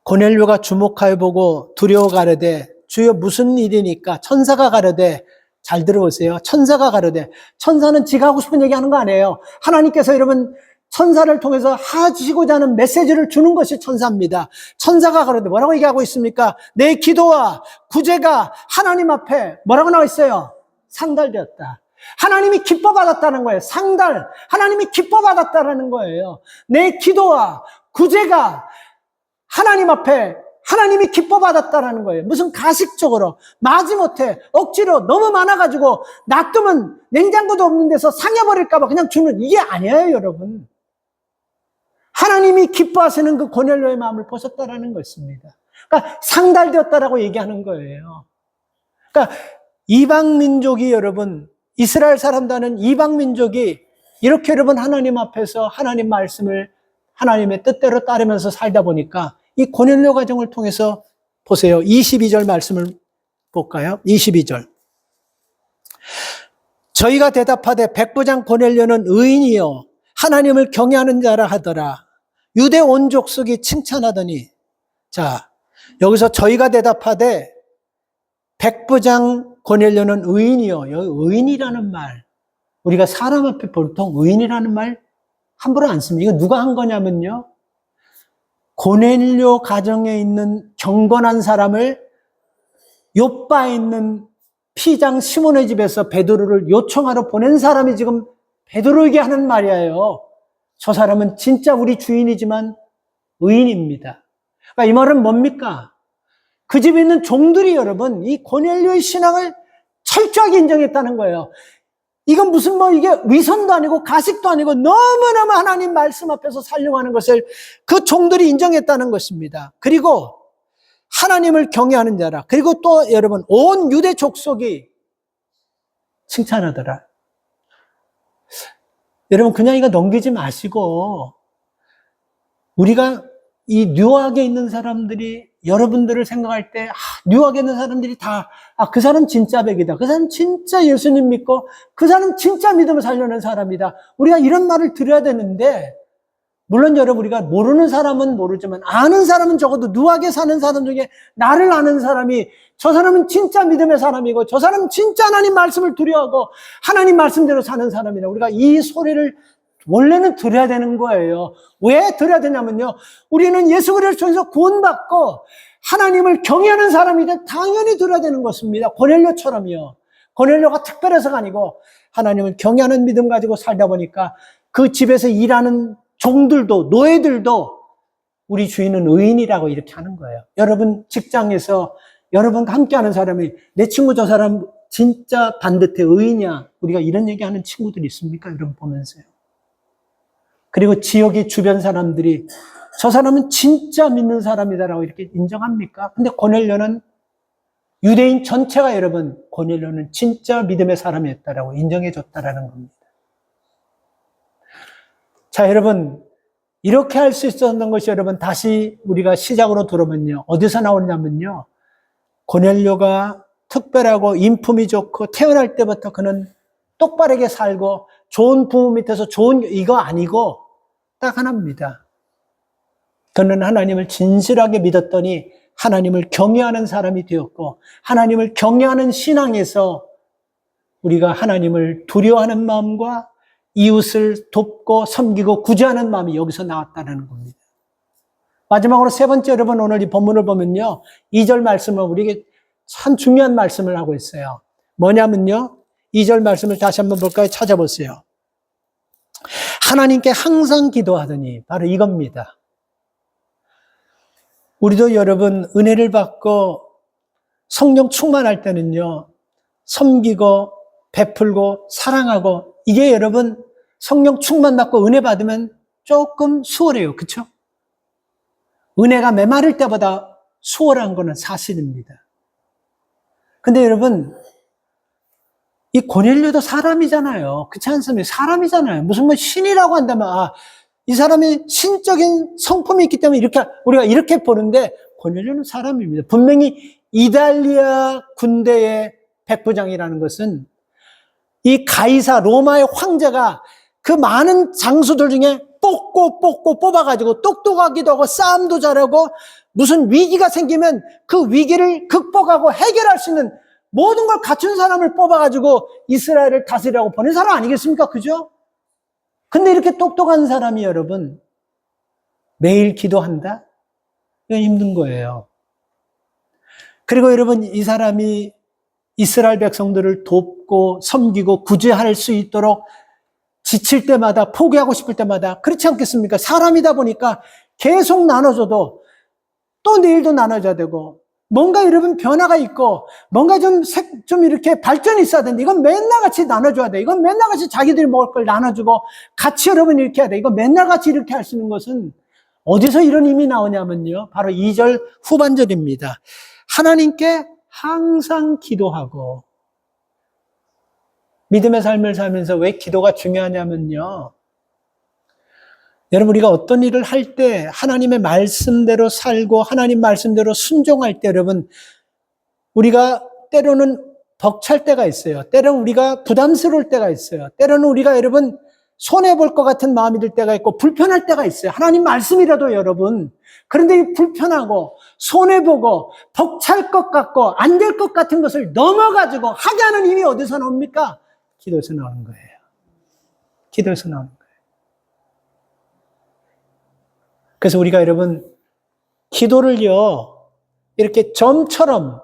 고넬료가 주목하여 보고 두려워 가려되 주여 무슨 일이니까? 천사가 가려되, 잘 들어보세요. 천사가 가려되, 천사는 지가 하고 싶은 얘기 하는 거 아니에요. 하나님께서 여러분 천사를 통해서 하시고자 하는 메시지를 주는 것이 천사입니다. 천사가 가로되 뭐라고 얘기하고 있습니까? 내 기도와 구제가 하나님 앞에 뭐라고 나와 있어요? 상달되었다. 하나님이 기뻐받았다는 거예요. 하나님이 기뻐받았다는 거예요. 내 기도와 구제가 하나님 앞에 하나님이 기뻐받았다는 거예요. 무슨 가식적으로 마지못해 억지로 너무 많아가지고 놔두면 냉장고도 없는 데서 상해버릴까봐 그냥 주는, 이게 아니에요, 여러분. 하나님이 기뻐하시는 그 고넬료의 마음을 보셨다라는 것입니다. 그러니까 상달되었다라고 얘기하는 거예요. 그러니까 이방민족이, 여러분, 이스라엘 사람들은 이방민족이 이렇게 여러분 하나님 앞에서 하나님 말씀을 하나님의 뜻대로 따르면서 살다 보니까 이 고넬료 가정을 통해서 보세요. 22절 말씀을 볼까요? 22절. 저희가 대답하되 백부장 고넬료는 의인이요 하나님을 경외하는 자라 하더라. 유대 온 족속이 칭찬하더니, 자, 여기서 저희가 대답하되 백부장 고넬료는 의인이요. 여기 의인이라는 말, 우리가 사람 앞에 보통 의인이라는 말 함부로 안 씁니다. 이거 누가 한 거냐면요, 고넬료 가정에 있는 경건한 사람을 욥바에 있는 피장 시몬의 집에서 베드로를 요청하러 보낸 사람이 지금 베드로에게 하는 말이에요. 저 사람은 진짜 우리 주인이지만 의인입니다. 그러니까 이 말은 뭡니까? 그 집에 있는 종들이, 여러분, 이 고넬료의 신앙을 철저하게 인정했다는 거예요. 이건 무슨 이게 위선도 아니고 가식도 아니고 너무너무 하나님 말씀 앞에서 살려고 하는 것을 그 종들이 인정했다는 것입니다. 그리고 하나님을 경외하는 자라. 그리고 또 여러분, 온 유대 족속이 칭찬하더라. 여러분, 그냥 이거 넘기지 마시고, 우리가 이 뉴욕에 있는 사람들이 여러분들을 생각할 때 뉴욕에 있는 사람들이 다 그 사람 진짜 백이다. 그 사람 진짜 예수님 믿고 그 사람 진짜 믿음을 살려는 사람이다. 우리가 이런 말을 들어야 되는데 물론 여러분 우리가 모르는 사람은 모르지만 아는 사람은 적어도 뉴욕에 사는 사람 중에 나를 아는 사람이 저 사람은 진짜 믿음의 사람이고 저 사람은 진짜 하나님 말씀을 두려워하고 하나님 말씀대로 사는 사람이다. 우리가 이 소리를 원래는 들어야 되는 거예요. 왜 들어야 되냐면요. 우리는 예수 그리스도를 통해서 구원받고 하나님을 경외하는 사람이든 당연히 들어야 되는 것입니다. 고넬료처럼요. 고넬료가 특별해서가 아니고 하나님을 경외하는 믿음 가지고 살다 보니까 그 집에서 일하는 종들도 노예들도 우리 주인은 의인이라고 이렇게 하는 거예요. 여러분 직장에서 여러분과 함께하는 사람이 내 친구 저 사람 진짜 반듯해 의인이야. 우리가 이런 얘기하는 친구들이 있습니까? 여러분 보면서요. 그리고 지역의 주변 사람들이 저 사람은 진짜 믿는 사람이다라고 이렇게 인정합니까? 근데 고넬료는 유대인 전체가 여러분 고넬료는 진짜 믿음의 사람이었다라고 인정해 줬다라는 겁니다. 자, 여러분 이렇게 할 수 있었던 것이 여러분 다시 우리가 시작으로 들어보면요. 어디서 나오냐면요. 고넬료가 특별하고 인품이 좋고 태어날 때부터 그는 똑바르게 살고 좋은 부모 밑에서 좋은 이거 아니고 딱 하나입니다. 그는 하나님을 진실하게 믿었더니 하나님을 경외하는 사람이 되었고 하나님을 경외하는 신앙에서 우리가 하나님을 두려워하는 마음과 이웃을 돕고 섬기고 구제하는 마음이 여기서 나왔다는 겁니다. 마지막으로 세 번째 여러분 오늘 이 본문을 보면요. 2절 말씀은 우리에게 참 중요한 말씀을 하고 있어요. 뭐냐면요. 2절 말씀을 다시 한번 볼까요? 찾아보세요. 하나님께 항상 기도하더니 바로 이겁니다. 우리도 여러분 은혜를 받고 성령 충만할 때는요. 섬기고 베풀고 사랑하고 이게 여러분 성령 충만 받고 은혜 받으면 조금 수월해요. 그렇죠? 은혜가 메마를 때보다 수월한 거는 사실입니다. 근데 여러분 이 고넬료도 사람이잖아요. 그렇지 않습니까? 사람이잖아요. 무슨 뭐 신이라고 한다면 이 사람이 신적인 성품이 있기 때문에 이렇게 우리가 이렇게 보는데 고넬료는 사람입니다. 분명히 이달리아 군대의 백부장이라는 것은 이 가이사 로마의 황제가 그 많은 장수들 중에 뽑고 뽑아가지고 똑똑하기도 하고 싸움도 잘하고 무슨 위기가 생기면 그 위기를 극복하고 해결할 수 있는 모든 걸 갖춘 사람을 뽑아가지고 이스라엘을 다스리라고 보낸 사람 아니겠습니까? 그죠? 근데 이렇게 똑똑한 사람이 여러분 매일 기도한다? 이건 힘든 거예요. 그리고 여러분 이 사람이 이스라엘 백성들을 돕고 섬기고 구제할 수 있도록 지칠 때마다 포기하고 싶을 때마다 그렇지 않겠습니까? 사람이다 보니까 계속 나눠줘도 또 내일도 나눠줘야 되고 뭔가 여러분 변화가 있고 뭔가 좀 이렇게 발전이 있어야 되는데 이건 맨날 같이 나눠줘야 돼. 이건 맨날 같이 자기들이 먹을 걸 나눠주고 같이 여러분 이렇게 해야 돼. 이거 맨날 같이 이렇게 할 수 있는 것은 어디서 이런 힘이 나오냐면요. 바로 2절 후반절입니다. 하나님께 항상 기도하고 믿음의 삶을 살면서 왜 기도가 중요하냐면요. 여러분 우리가 어떤 일을 할 때 하나님의 말씀대로 살고 하나님 말씀대로 순종할 때 여러분 우리가 때로는 벅찰 때가 있어요. 때로는 우리가 부담스러울 때가 있어요. 때로는 우리가 여러분 손해볼 것 같은 마음이 들 때가 있고 불편할 때가 있어요. 하나님 말씀이라도 여러분 그런데 이 불편하고 손해보고 벅찰 것 같고 안 될 것 같은 것을 넘어가지고 하게 하는 힘이 어디서 나옵니까? 기도에서 나오는 거예요. 기도에서 나오는 거예요. 그래서 우리가 여러분 기도를요 이렇게 점처럼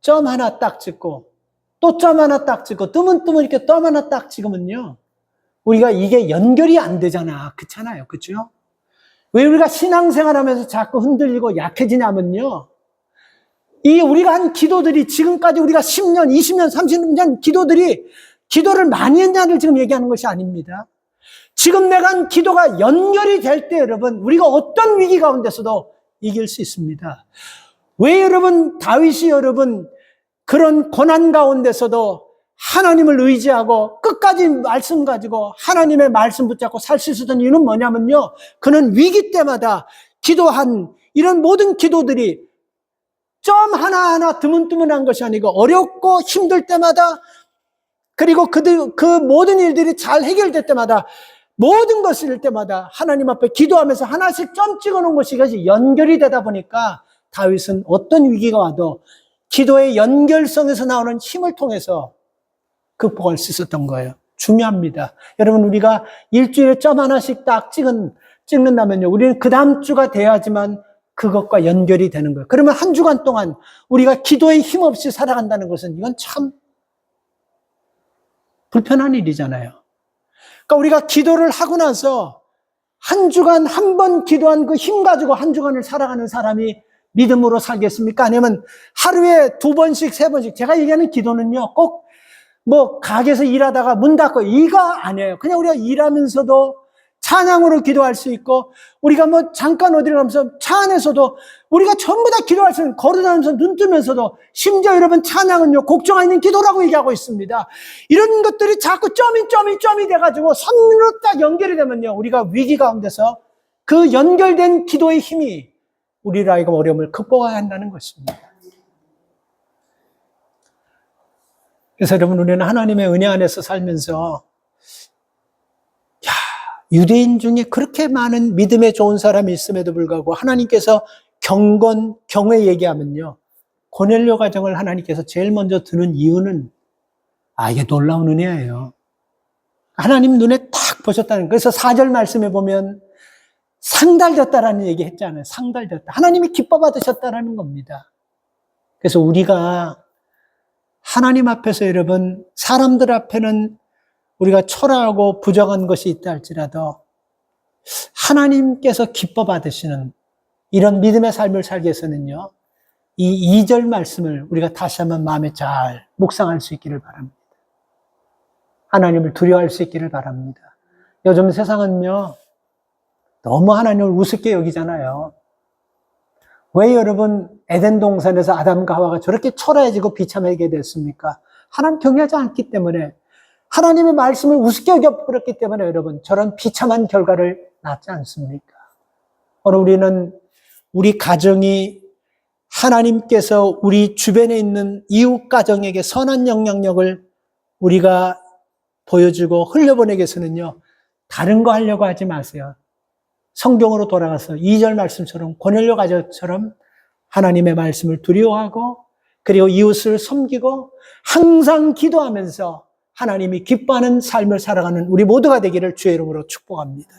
점 하나 딱 찍고 또 점 하나 딱 찍고 뜨문뜨문 이렇게 점 하나 딱 찍으면요 우리가 이게 연결이 안 되잖아. 그렇잖아요. 그렇죠? 왜 우리가 신앙생활하면서 자꾸 흔들리고 약해지냐면요 이 우리가 한 기도들이 지금까지 우리가 10년, 20년, 30년 기도들이 기도를 많이 했냐를 지금 얘기하는 것이 아닙니다. 지금 내가 한 기도가 연결이 될 때 여러분 우리가 어떤 위기 가운데서도 이길 수 있습니다. 왜 여러분 다윗이 여러분 그런 고난 가운데서도 하나님을 의지하고 끝까지 말씀 가지고 하나님의 말씀 붙잡고 살 수 있었던 이유는 뭐냐면요. 그는 위기 때마다 기도한 이런 모든 기도들이 점 하나하나 드문드문한 것이 아니고 어렵고 힘들 때마다, 그리고 그 모든 일들이 잘 해결될 때마다, 모든 것을 잃을 때마다 하나님 앞에 기도하면서 하나씩 점 찍어놓은 것이 이것이 연결이 되다 보니까 다윗은 어떤 위기가 와도 기도의 연결성에서 나오는 힘을 통해서 극복할 수 있었던 거예요. 중요합니다. 여러분, 우리가 일주일에 점 하나씩 딱 찍는다면요, 우리는 그 다음 주가 돼야지만 그것과 연결이 되는 거예요. 그러면 한 주간 동안 우리가 기도에 힘없이 살아간다는 것은 이건 참 불편한 일이잖아요. 그러니까 우리가 기도를 하고 나서 한 주간 한 번 기도한 그 힘 가지고 한 주간을 살아가는 사람이 믿음으로 살겠습니까? 아니면 하루에 2번씩, 3번씩. 제가 얘기하는 기도는요, 꼭 가게에서 일하다가 문 닫고 이거 아니에요. 그냥 우리가 일하면서도 찬양으로 기도할 수 있고, 우리가 잠깐 어디를 가면서 차 안에서도 우리가 전부 다 기도할 수 있는, 걸어다니면서 눈 뜨면서도, 심지어 여러분 찬양은요, 곡정에 있는 기도라고 얘기하고 있습니다. 이런 것들이 자꾸 점이 돼가지고 선으로 딱 연결이 되면요, 우리가 위기 가운데서 그 연결된 기도의 힘이 우리를 하여금 어려움을 극복해야 한다는 것입니다. 그래서 여러분, 우리는 하나님의 은혜 안에서 살면서 유대인 중에 그렇게 많은 믿음에 좋은 사람이 있음에도 불구하고 하나님께서 경외 얘기하면요, 고넬료 가정을 하나님께서 제일 먼저 드는 이유는 이게 놀라운 은혜예요. 하나님 눈에 딱 보셨다는 거예요. 그래서 4절 말씀에 보면 상달되었다라는 얘기 했잖아요. 상달되었다. 하나님이 기뻐 받으셨다라는 겁니다. 그래서 우리가 하나님 앞에서, 여러분, 사람들 앞에는 우리가 초라하고 부정한 것이 있다 할지라도 하나님께서 기뻐 받으시는 이런 믿음의 삶을 살기 위해서는요, 이 2절 말씀을 우리가 다시 한번 마음에 잘 묵상할 수 있기를 바랍니다. 하나님을 두려워할 수 있기를 바랍니다. 요즘 세상은요, 너무 하나님을 우습게 여기잖아요. 왜 여러분 에덴 동산에서 아담과 하와가 저렇게 초라해지고 비참하게 됐습니까? 하나님 경외하지 않기 때문에, 하나님의 말씀을 우습게 여겨버렸기 때문에 여러분 저런 비참한 결과를 낳지 않습니까? 오늘 우리는 우리 가정이 하나님께서 우리 주변에 있는 이웃 가정에게 선한 영향력을 우리가 보여주고 흘려보내기 위해서는요, 다른 거 하려고 하지 마세요. 성경으로 돌아가서 2절 말씀처럼 고넬료 가정처럼 하나님의 말씀을 두려워하고, 그리고 이웃을 섬기고 항상 기도하면서 하나님이 기뻐하는 삶을 살아가는 우리 모두가 되기를 주의 이름으로 축복합니다.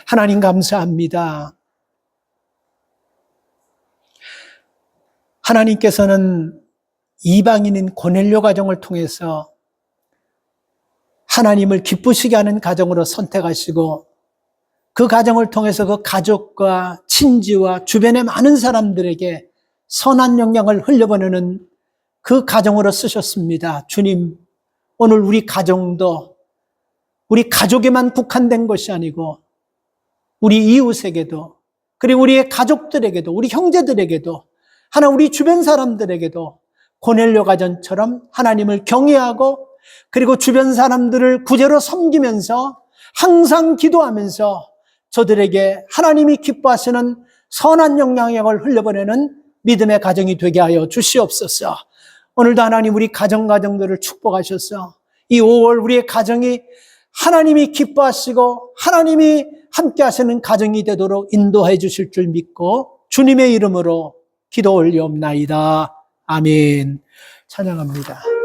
하나님 감사합니다. 하나님께서는 이방인인 고넬료 가정을 통해서 하나님을 기쁘시게 하는 가정으로 선택하시고, 그 가정을 통해서 그 가족과 친지와 주변의 많은 사람들에게 선한 영향을 흘려보내는 그 가정으로 쓰셨습니다. 주님, 오늘 우리 가정도 우리 가족에만 국한된 것이 아니고 우리 이웃에게도, 그리고 우리의 가족들에게도, 우리 형제들에게도, 우리 주변 사람들에게도 고넬료 가정처럼 하나님을 경외하고, 그리고 주변 사람들을 구제로 섬기면서 항상 기도하면서 저들에게 하나님이 기뻐하시는 선한 영향력을 흘려보내는 믿음의 가정이 되게 하여 주시옵소서. 오늘도 하나님 우리 가정들을 축복하셔서 이 5월 우리의 가정이 하나님이 기뻐하시고 하나님이 함께 하시는 가정이 되도록 인도해 주실 줄 믿고 주님의 이름으로 기도 올리옵나이다. 아멘. 찬양합니다.